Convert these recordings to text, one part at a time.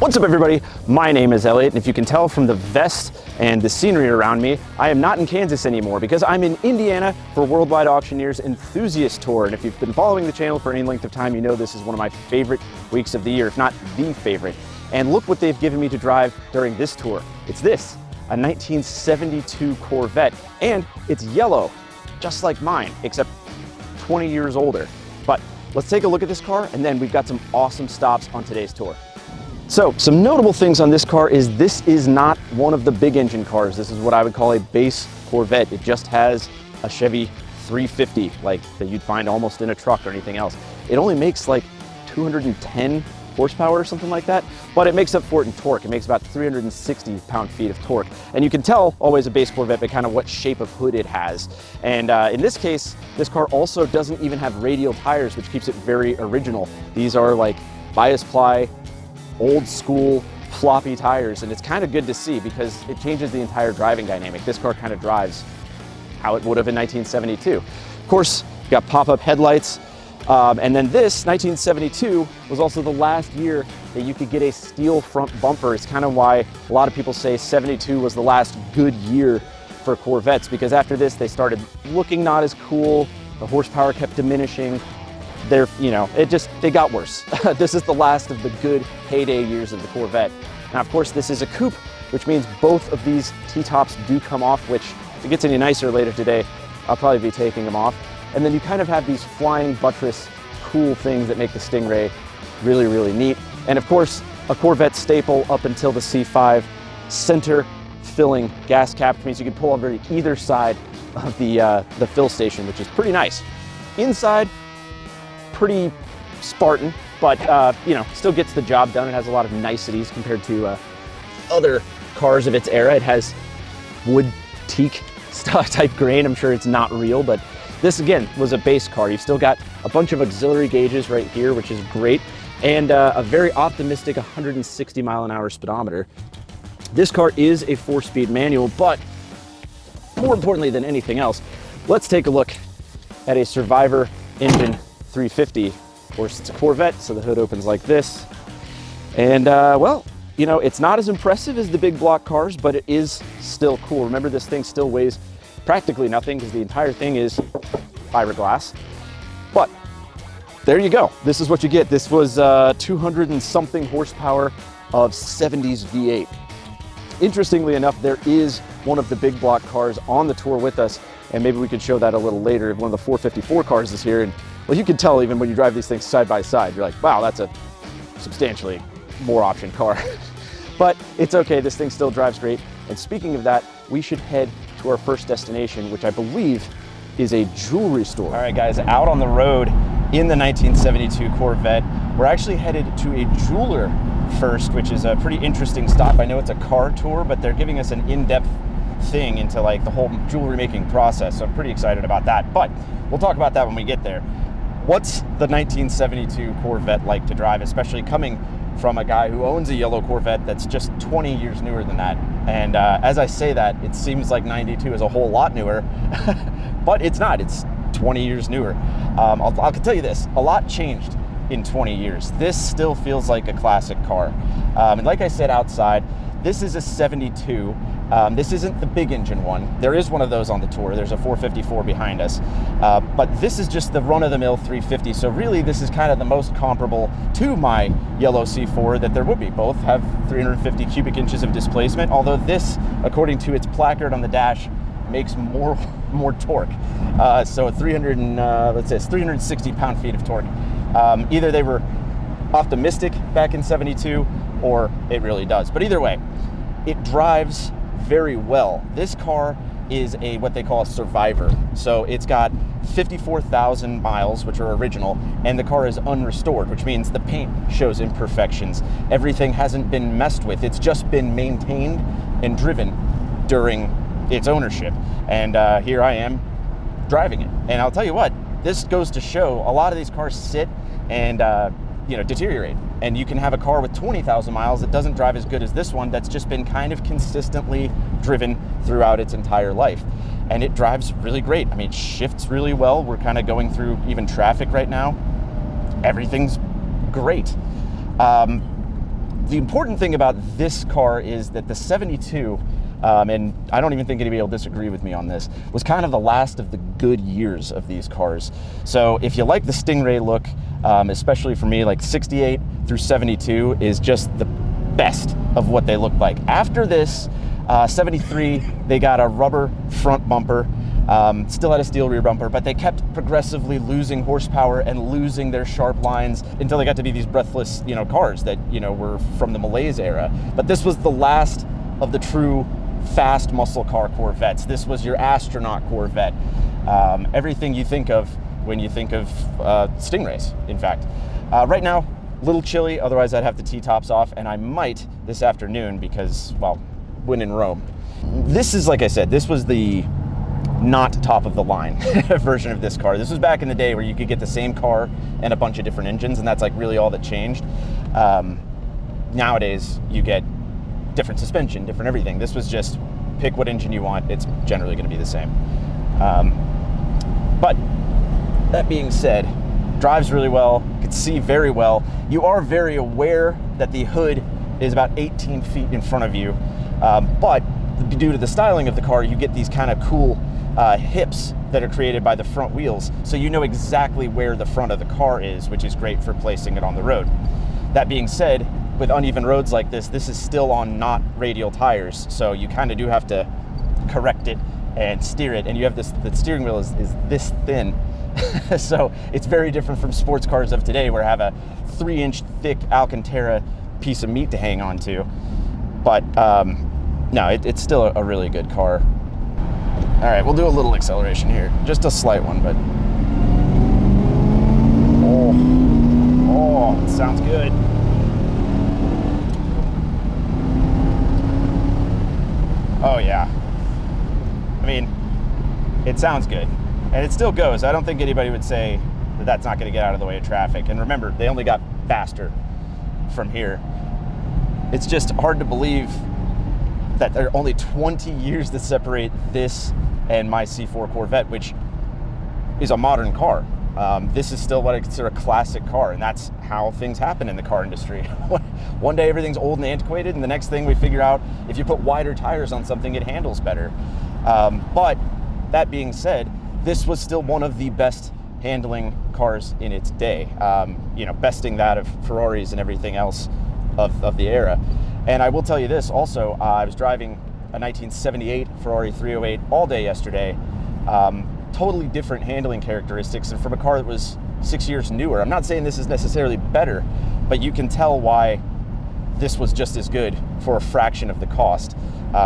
What's up, everybody? My name is Elliott, and if you can tell from the vest and the scenery around me, I am not in Kansas anymore because I'm in Indiana for Worldwide Auctioneer's Enthusiast Tour. And if you've been following the channel for any length of time, you know this is one of my favorite weeks of the year, if not the favorite. And look what they've given me to drive during this tour. It's this, a 1972 Corvette, and it's yellow, just like mine, except 20 years older. But let's take a look at this car, and then we've got some awesome stops on today's tour. So some notable things on this car is this is not one of the big engine cars. This is what I would call a base Corvette. It just has a Chevy 350, like that you'd find almost in a truck or anything else. It only makes like 210 horsepower or something like that, but it makes up for it in torque. It makes about 360 pound-feet of torque. And you can tell, always a base Corvette, by kind of what shape of hood it has. And in this case, this car also doesn't even have radial tires, which keeps it very original. These are like bias ply, old school floppy tires, and it's kind of good to see because it changes the entire driving dynamic. This car kind of drives how it would have in 1972. Of course, you got pop-up headlights, and then this 1972 was also the last year that you could get a steel front bumper. It's kind of why a lot of people say 72 was the last good year for Corvettes, because after this they started looking not as cool, the horsepower kept diminishing. They got worse. This is the last of the good heyday years of the Corvette. Now, of course, this is a coupe, which means both of these T-tops do come off, which if it gets any nicer later today, I'll probably be taking them off. And then you kind of have these flying buttress, cool things that make the Stingray really, really neat. And of course, a Corvette staple up until the C5, center filling gas cap, which means you can pull on either side of the fill station, which is pretty nice. Inside, pretty Spartan, but still gets the job done. It has a lot of niceties compared to other cars of its era. It has wood teak type grain. I'm sure it's not real, but this again was a base car. You've still got a bunch of auxiliary gauges right here, which is great, and a very optimistic 160 mile an hour speedometer. This car is a 4-speed manual, but more importantly than anything else, let's take a look at a Survivor engine 350. Of course, it's a Corvette, so the hood opens like this. And it's not as impressive as the big block cars, but it is still cool. Remember, this thing still weighs practically nothing because the entire thing is fiberglass. But there you go. This is what you get. This was 200 and something horsepower of 70s V8. Interestingly enough, there is one of the big block cars on the tour with us, and maybe we could show that a little later. One of the 454 cars is here, and well, you can tell even when you drive these things side by side, you're like, wow, that's a substantially more option car. But it's okay, this thing still drives great. And speaking of that, we should head to our first destination, which I believe is a jewelry store. All right, guys, out on the road in the 1972 Corvette, we're actually headed to a jeweler first, which is a pretty interesting stop. I know it's a car tour, but they're giving us an in-depth thing into like the whole jewelry making process, so I'm pretty excited about that. But we'll talk about that when we get there. What's the 1972 Corvette like to drive, especially coming from a guy who owns a yellow Corvette that's just 20 years newer than that? And as I say that, it seems like 92 is a whole lot newer, but it's not. It's 20 years newer. I can tell you this, a lot changed in 20 years. This still feels like a classic car. And like I said outside, this is a 72. This isn't the big engine one. There is one of those on the tour. There's a 454 behind us. But this is just the run-of-the-mill 350. So really, this is kind of the most comparable to my yellow C4 that there would be. Both have 350 cubic inches of displacement, although this, according to its placard on the dash, makes more torque. So 360 pound-feet of torque. Either they were optimistic back in 72, or it really does. But either way, it drives very well. This car is what they call a Survivor. So it's got 54,000 miles, which are original, and the car is unrestored, which means the paint shows imperfections. Everything hasn't been messed with. It's just been maintained and driven during its ownership. And here I am driving it. And I'll tell you what, this goes to show a lot of these cars sit and deteriorate. And you can have a car with 20,000 miles that doesn't drive as good as this one that's just been kind of consistently driven throughout its entire life. And it drives really great. I mean, it shifts really well. We're kind of going through even traffic right now. Everything's great. the important thing about this car is that the 72, and I don't even think anybody will disagree with me on this, was kind of the last of the good years of these cars. So if you like the Stingray look, especially for me, like 68 through 72 is just the best of what they look like. After this, 73, they got a rubber front bumper, still had a steel rear bumper, but they kept progressively losing horsepower and losing their sharp lines until they got to be these breathless, cars that, were from the Malaise era. But this was the last of the true fast muscle car Corvettes. This was your astronaut Corvette. Everything you think of when you think of Stingrays, in fact. Right now, a little chilly, otherwise I'd have the T-tops off, and I might this afternoon because, well, when in Rome. This is, like I said, this was the not top of the line version of this car. This was back in the day where you could get the same car and a bunch of different engines, and that's like really all that changed. Nowadays, you get different suspension, different everything. This was just pick what engine you want. It's generally going to be the same. But that being said, drives really well, can see very well. You are very aware that the hood is about 18 feet in front of you, but due to the styling of the car, you get these kind of cool hips that are created by the front wheels, so you know exactly where the front of the car is, which is great for placing it on the road. That being said, with uneven roads like this is still on not radial tires, so you kind of do have to correct it and steer it, and you have this, the steering wheel is this thin. So it's very different from sports cars of today where I have a 3-inch thick Alcantara piece of meat to hang on to. But no, it's still a really good car. All right, we'll do a little acceleration here, just a slight one, but oh, it sounds good. Oh yeah, I mean, it sounds good, and it still goes. I don't think anybody would say that that's not going to get out of the way of traffic. And remember, they only got faster from here. It's just hard to believe that there are only 20 years that separate this and my C4 Corvette, which is a modern car. This is still what I consider a classic car, and that's how things happen in the car industry. One day everything's old and antiquated, and the next thing we figure out if you put wider tires on something, it handles better. But that being said, this was still one of the best handling cars in its day, besting that of Ferraris and everything else of the era. And I will tell you this also, I was driving a 1978 Ferrari 308 all day yesterday. Totally different handling characteristics, and from a car that was 6 years newer. I'm not saying this is necessarily better, but you can tell why this was just as good for a fraction of the cost,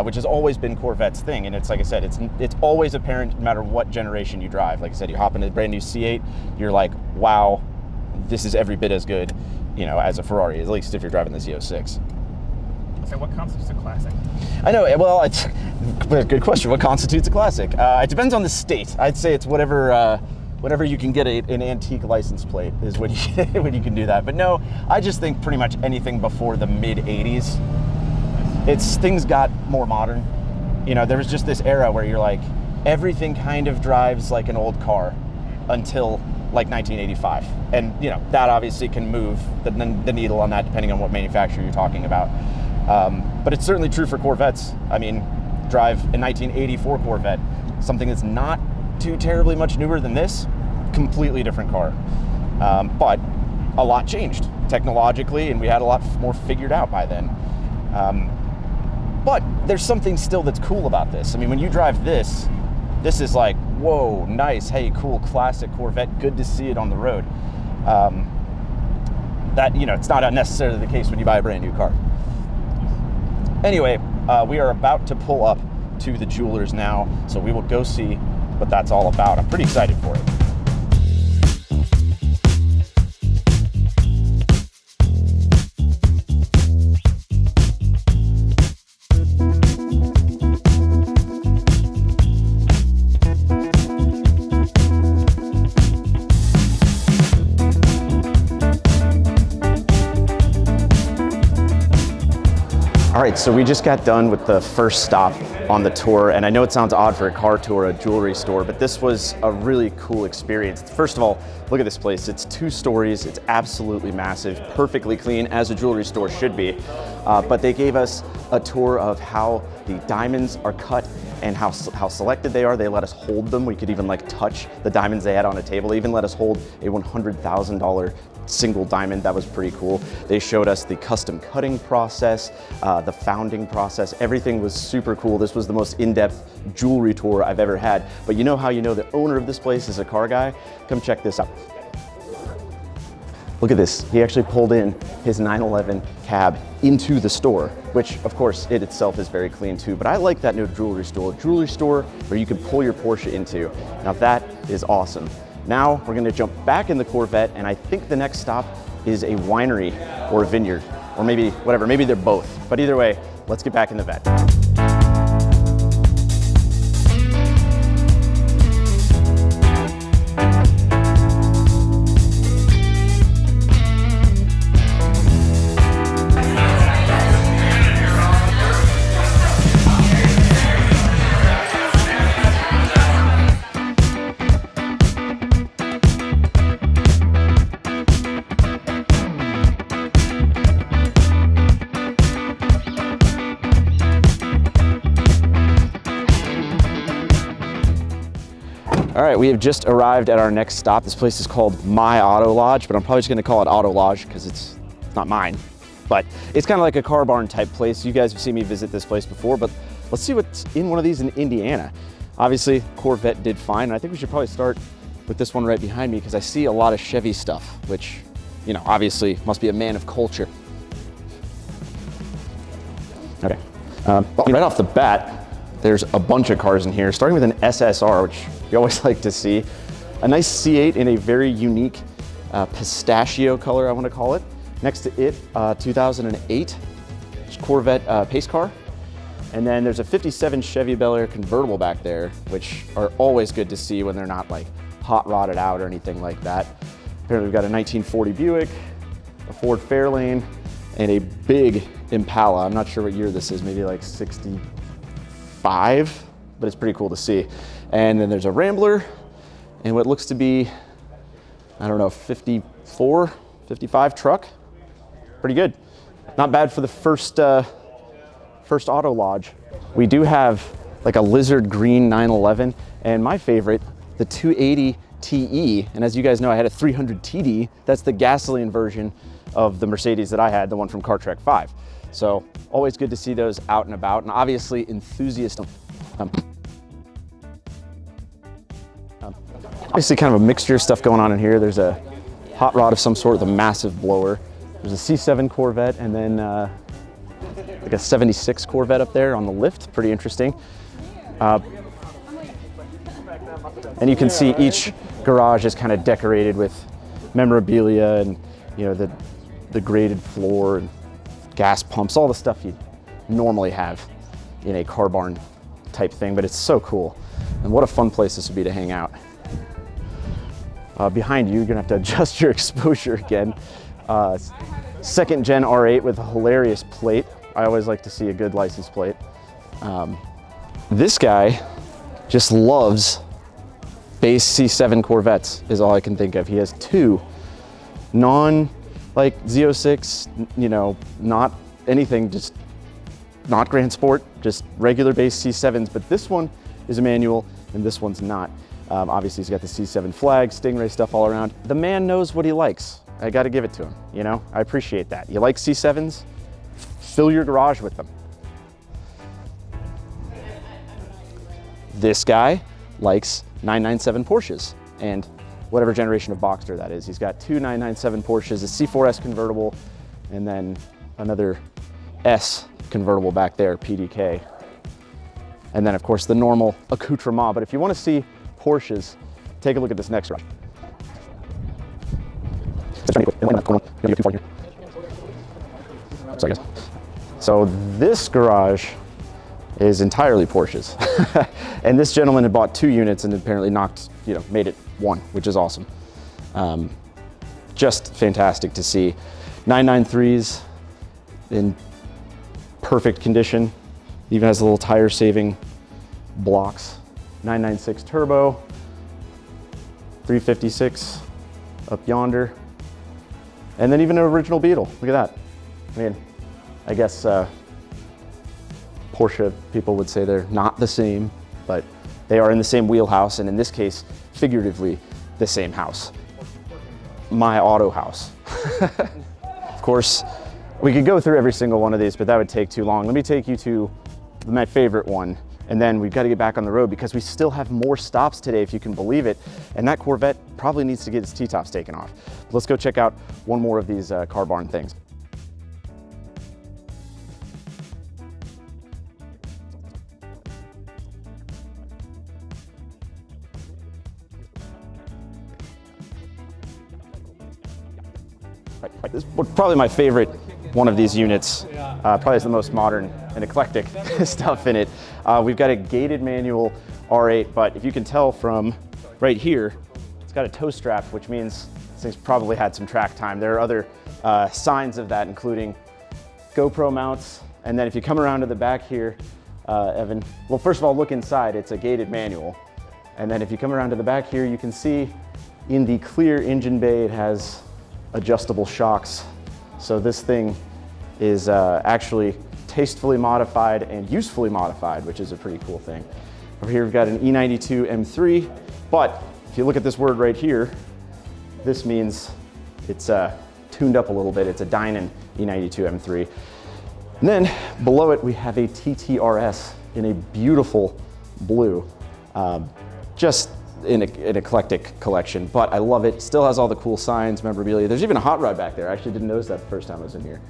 which has always been Corvette's thing. And it's like I said, it's always apparent no matter what generation you drive. Like I said, you hop into a brand new C8, you're like, wow, this is every bit as good, as a Ferrari, at least if you're driving the Z06. So what constitutes a classic? I know, well, it's a good question. What constitutes a classic? It depends on the state. I'd say it's whatever you can get an antique license plate is when you can do that. But no, I just think pretty much anything before the mid-'80s, things got more modern. There was just this era where you're like, everything kind of drives like an old car until like 1985. And that obviously can move the needle on that depending on what manufacturer you're talking about. But it's certainly true for Corvettes. I mean, drive a 1984 Corvette, something that's not too terribly much newer than this, completely different car. But a lot changed technologically, and we had a lot more figured out by then. But there's something still that's cool about this. I mean, when you drive this is like, whoa, nice, hey, cool, classic Corvette, good to see it on the road. It's not necessarily the case when you buy a brand new car. Anyway, we are about to pull up to the Jewelers now, so we will go see what that's all about. I'm pretty excited for it. All right, so we just got done with the first stop on the tour, and I know it sounds odd for a car tour, a jewelry store, but this was a really cool experience. First of all, look at this place. It's 2 stories, it's absolutely massive, perfectly clean, as a jewelry store should be. But they gave us a tour of how the diamonds are cut and how selected they are. They let us hold them. We could even like touch the diamonds they had on a table. They even let us hold a $100,000 single diamond. That was pretty cool. They showed us the custom cutting process, the founding process. Everything was super cool. This was the most in-depth jewelry tour I've ever had. But you know how you know the owner of this place is a car guy? Come check this out. Look at this. He actually pulled in his 911 cab into the store, which of course it itself is very clean too, but I like that new jewelry store where you can pull your Porsche into. Now that is awesome. Now we're gonna jump back in the Corvette, and I think the next stop is a winery or a vineyard, or maybe whatever, maybe they're both. But either way, let's get back in the vet. All right, we have just arrived at our next stop. This place is called My Auto Lodge, but I'm probably just gonna call it Auto Lodge because it's not mine. But it's kind of like a car barn type place. You guys have seen me visit this place before, but let's see what's in one of these in Indiana. Obviously, Corvette did fine, and I think we should probably start with this one right behind me because I see a lot of Chevy stuff, which, you know, obviously must be a man of culture. Okay, right off the bat, there's a bunch of cars in here, starting with an SSR, which you always like to see. A nice C8 in a very unique pistachio color, I want to call it. Next to it, 2008 Corvette pace car. And then there's a 57 Chevy Bel Air convertible back there, which are always good to see when they're not like hot rodded out or anything like that. Apparently we've got a 1940 Buick, a Ford Fairlane, and a big Impala. I'm not sure what year this is, maybe like 65, but it's pretty cool to see. And then there's a Rambler and what looks to be, I don't know, 54, 55 truck. Pretty good. Not bad for the first Auto Lodge. We do have like a lizard green 911, and my favorite, the 280 TE. And as you guys know, I had a 300 TD. That's the gasoline version of the Mercedes that I had, the one from Car Trek 5. So always good to see those out and about. And obviously Enthusiast, obviously kind of a mixture of stuff going on in here. There's a hot rod of some sort with a massive blower. There's a C7 Corvette, and then like a 76 Corvette up there on the lift. Pretty interesting. And you can see each garage is kind of decorated with memorabilia and, you know, the graded floor and gas pumps, all the stuff you normally have in a car barn type thing, but it's so cool. And what a fun place this would be to hang out. Behind you, you're gonna have to adjust your exposure again. Second gen R8 with a hilarious plate. I always like to see a good license plate. This guy just loves base C7 Corvettes is all I can think of. He has 2 like Z06, you know, not anything, just not Grand Sport, just regular base C7s, but this one is a manual and this one's not. Obviously he's got the C7 flag, Stingray stuff all around. The man knows what he likes. I gotta give it to him, you know? I appreciate that. You like C7s? Fill your garage with them. This guy likes 997 Porsches and whatever generation of Boxster that is. He's got 2 997 Porsches, a C4S convertible, and then another S convertible back there, PDK. And then of course the normal accoutrement. But if you want to see Porsches, take a look at this next garage. Sorry, guys. So this garage is entirely Porsches. And this gentleman had bought 2 units and apparently made it 1, which is awesome. Just fantastic to see. 993s in perfect condition. Even has a little tire saving blocks. 996 turbo, 356 up yonder. And then even an original Beetle, look at that. I mean, I guess Porsche people would say they're not the same, but they are in the same wheelhouse, and in this case, figuratively, the same house. My auto house. Of course, we could go through every single one of these, but that would take too long. Let me take you to my favorite one, and then we've got to get back on the road because we still have more stops today, if you can believe it, and that Corvette probably needs to get its T-tops taken off. Let's go check out one more of these car barn things. This is probably my favorite one of these units. Probably has the most modern and eclectic stuff in it. We've got a gated manual R8, but if you can tell from right here, it's got a tow strap, which means this thing's probably had some track time. There are other signs of that, including GoPro mounts. And then if you come around to the back here, Evan, well, first of all, look inside. It's a gated manual. And then if you come around to the back here, you can see in the clear engine bay, it has adjustable shocks. So this thing is actually tastefully modified and usefully modified, which is a pretty cool thing. Over here, we've got an E92 M3, but if you look at this word right here, this means it's tuned up a little bit. It's a Dynan E92 M3. And then below it, we have a TTRS in a beautiful blue. Just an eclectic collection, but I love it. Still has all the cool signs, memorabilia. There's even a hot rod back there. I actually didn't notice that the first time I was in here.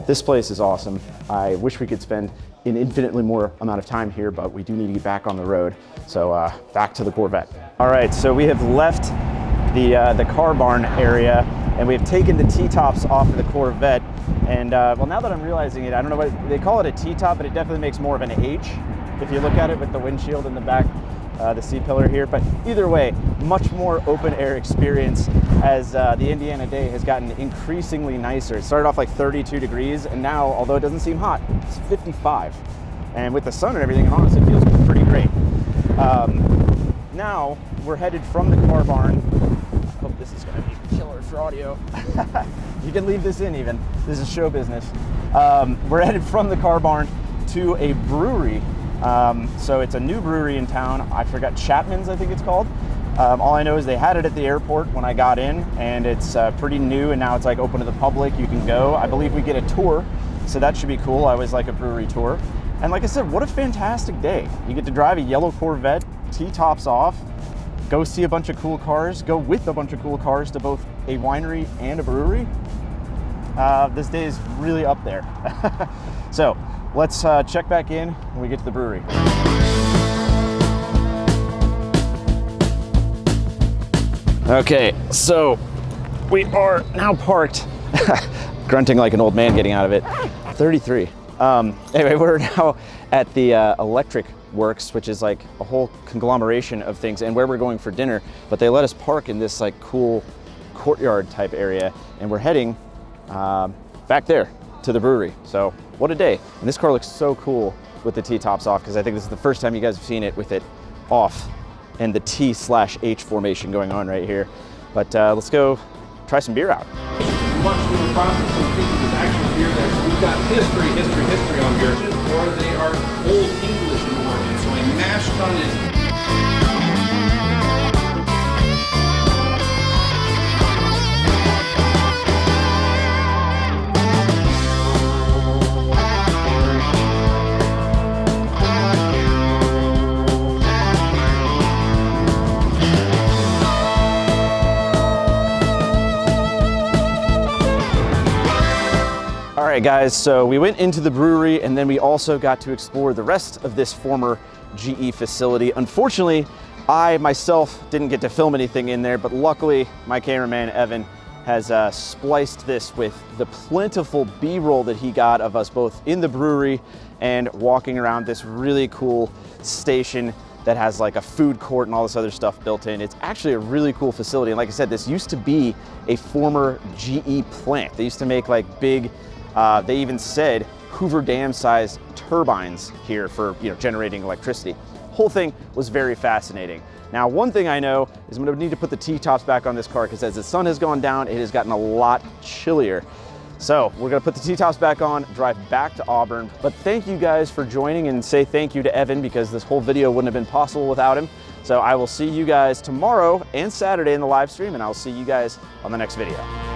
This place is awesome. I wish we could spend an infinitely more amount of time here, but we do need to get back on the road. So back to the Corvette. All right, so we have left the car barn area, and we've taken the T-tops off of the Corvette. And well, now that I'm realizing it, I don't know what they call it, a T-top, but it definitely makes more of an H if you look at it with the windshield in the back. The C-pillar here, but either way, much more open air experience as the Indiana day has gotten increasingly nicer. It started off like 32 degrees, and now, although it doesn't seem hot, it's 55. And with the sun and everything, honestly, it feels pretty great. Now, we're headed from the car barn. I hope this is gonna be killer for audio. You can leave this in even. This is show business. We're headed from the car barn to a brewery. So it's a new brewery in town. I forgot, Chapman's, I think it's called. All I know is they had it at the airport when I got in, and it's pretty new, and now it's like open to the public. You can go. I believe we get a tour, so that should be cool. I always like a brewery tour. And like I said, what a fantastic day. You get to drive a yellow Corvette, T-tops off, go see a bunch of cool cars, go with a bunch of cool cars to both a winery and a brewery. This day is really up there. So let's check back in when we get to the brewery. Okay, so we are now parked, grunting like an old man getting out of it, 33. Anyway, we're now at the Electric Works, which is like a whole conglomeration of things, and where we're going for dinner, but they let us park in this like cool courtyard type area, and we're heading back there to the brewery. So what a day. And this car looks so cool with the T-tops off, because I think this is the first time you guys have seen it with it off and the T/H formation going on right here. But let's go try some beer out. Much through the process of thinking is actual beer that we've got history on beer, or they are Old English in origin, so a mash tun is All right, guys, so we went into the brewery, and then we also got to explore the rest of this former GE facility. Unfortunately, I myself didn't get to film anything in there, but luckily my cameraman Evan has spliced this with the plentiful B-roll that he got of us both in the brewery and walking around this really cool station that has like a food court and all this other stuff built in. It's actually a really cool facility. And like I said, this used to be a former GE plant. They used to make like big, they even said Hoover Dam sized turbines here for generating electricity. Whole thing was very fascinating. Now, one thing I know is I'm gonna need to put the T-tops back on this car because as the sun has gone down, it has gotten a lot chillier. So we're gonna put the T-tops back on, drive back to Auburn. But thank you guys for joining, and say thank you to Evan because this whole video wouldn't have been possible without him. So I will see you guys tomorrow and Saturday in the live stream, and I'll see you guys on the next video.